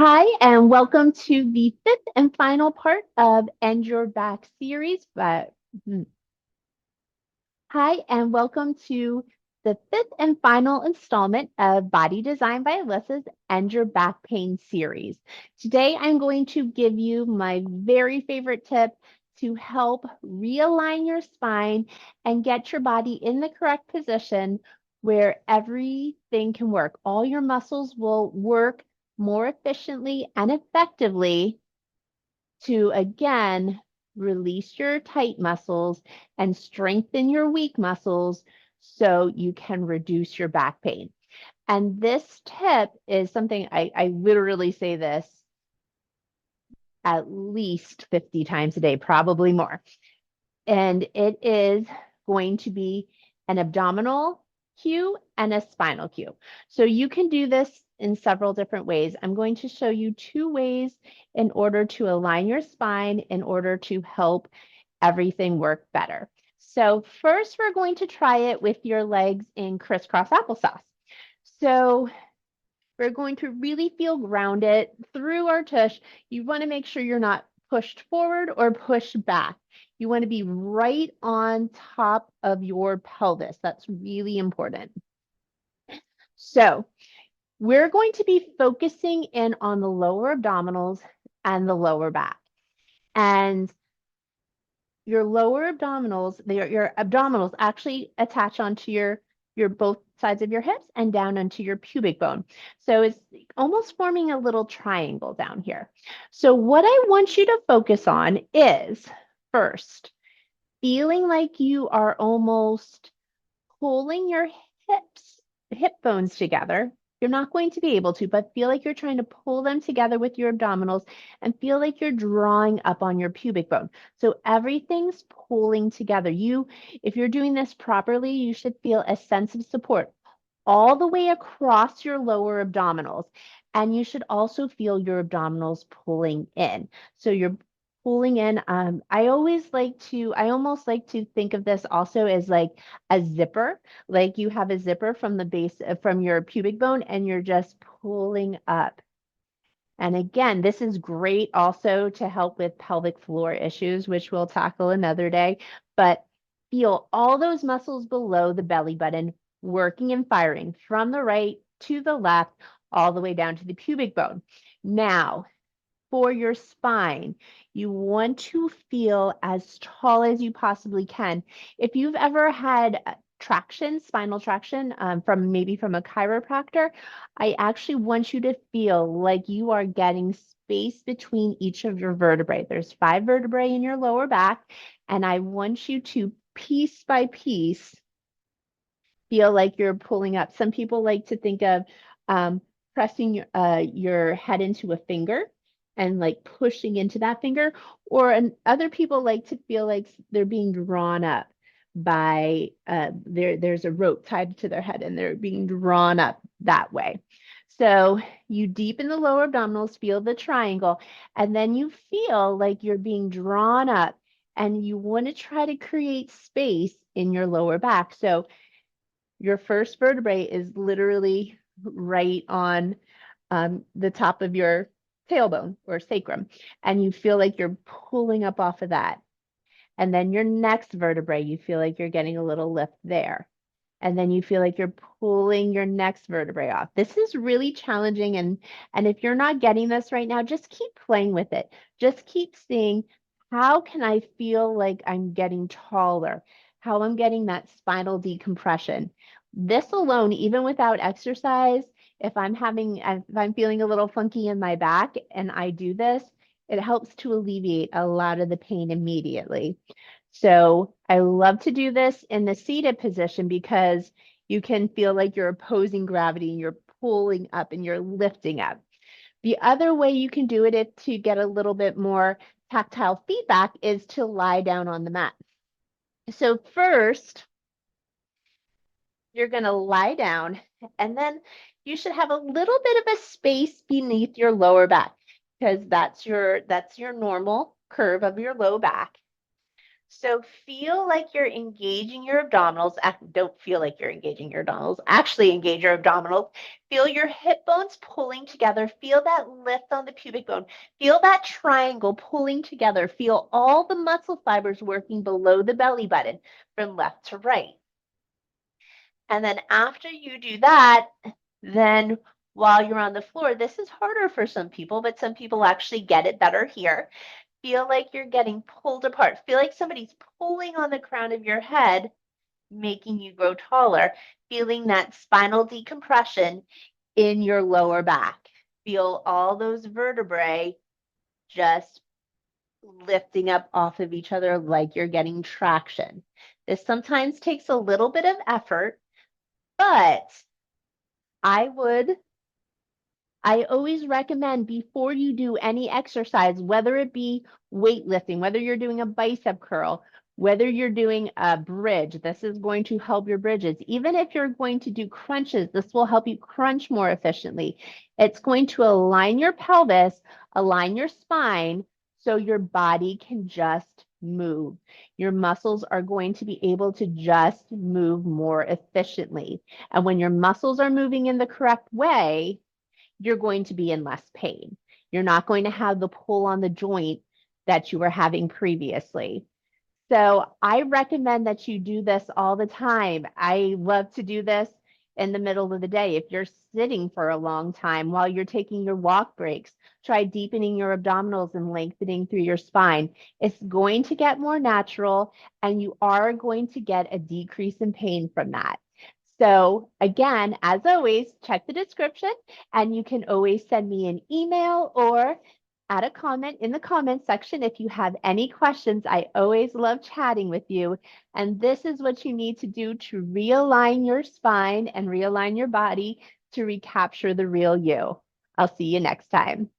Hi, and welcome to the fifth and final part of End Your Back series. Hmm. Hi, and welcome to the fifth and final installment of Body Design by Alyssa's End Your Back Pain series. Today, I'm going to give you my very favorite tip to help realign your spine and get your body in the correct position where everything can work. All your muscles will work more efficiently and effectively to again release your tight muscles and strengthen your weak muscles so you can reduce your back pain. And this tip is something I literally say this at least 50 times a day, probably more. And it is going to be an abdominal cue and a spinal cue. So you can do this in several different ways. I'm going to show you two ways in order to align your spine in order to help everything work better. So first, we're going to try it with your legs in crisscross applesauce. So we're going to really feel grounded through our tush. You want to make sure you're not pushed forward or pushed back. You want to be right on top of your pelvis. That's really important. So we're going to be focusing in on the lower abdominals and the lower back. And your lower abdominals, your abdominals actually attach onto your both sides of your hips and down onto your pubic bone. So it's almost forming a little triangle down here. So what I want you to focus on is first, feeling like you are almost pulling your hip bones together. You're not going to be able to, but feel like you're trying to pull them together with your abdominals and feel like you're drawing up on your pubic bone. So everything's pulling together. If you're doing this properly, you should feel a sense of support all the way across your lower abdominals. And you should also feel your abdominals pulling in. So you're pulling in. I almost like to think of this also as like a zipper. Like you have a zipper from the base from your pubic bone and you're just pulling up. And again, this is great also to help with pelvic floor issues, which we'll tackle another day. But feel all those muscles below the belly button working and firing from the right to the left, all the way down to the pubic bone. Now, for your spine, you want to feel as tall as you possibly can. If you've ever had traction, spinal traction from maybe from a chiropractor, I actually want you to feel like you are getting space between each of your vertebrae. There's 5 vertebrae in your lower back, and I want you to piece by piece feel like you're pulling up. Some people like to think of pressing your head into a finger and like pushing into that finger, or other people like to feel like they're being drawn up by there's a rope tied to their head and they're being drawn up that way. So you deepen the lower abdominals, feel the triangle, and then you feel like you're being drawn up and you want to try to create space in your lower back. So your first vertebrae is literally right on the top of your tailbone or sacrum, and you feel like you're pulling up off of that. And then your next vertebrae, you feel like you're getting a little lift there. And then you feel like you're pulling your next vertebrae off. This is really challenging. And if you're not getting this right now, just keep playing with it. Just keep seeing how can I feel like I'm getting taller, how I'm getting that spinal decompression. This alone, even without exercise, if I'm feeling a little funky in my back and I do this, it helps to alleviate a lot of the pain immediately. So I love to do this in the seated position because you can feel like you're opposing gravity and you're pulling up and you're lifting up. The other way you can do it to get a little bit more tactile feedback is to lie down on the mat. So first, you're going to lie down and then you should have a little bit of a space beneath your lower back because that's your normal curve of your low back. So feel like you're engaging your abdominals. Don't feel like you're engaging your abdominals. Actually engage your abdominals. Feel your hip bones pulling together. Feel that lift on the pubic bone. Feel that triangle pulling together. Feel all the muscle fibers working below the belly button from left to right. And then after you do that, then while you're on the floor, this is harder for some people, but some people actually get it better here. Feel like you're getting pulled apart. Feel like somebody's pulling on the crown of your head, making you grow taller. Feeling that spinal decompression in your lower back. Feel all those vertebrae just lifting up off of each other like you're getting traction. This sometimes takes a little bit of effort, but I would I always recommend before you do any exercise, whether it be weightlifting, whether you're doing a bicep curl, whether you're doing a bridge, this is going to help your bridges. Even if you're going to do crunches, this will help you crunch more efficiently. It's going to align your pelvis, align your spine, so your body can just move. Your muscles are going to be able to just move more efficiently. And when your muscles are moving in the correct way, you're going to be in less pain. You're not going to have the pull on the joint that you were having previously. So I recommend that you do this all the time. I love to do this in the middle of the day. If you're sitting for a long time while you're taking your walk breaks, try deepening your abdominals and lengthening through your spine. It's going to get more natural, and you are going to get a decrease in pain from that. So again, as always, check the description, and you can always send me an email or add a comment in the comment section if you have any questions. I always love chatting with you. And this is what you need to do to realign your spine and realign your body to recapture the real you. I'll see you next time.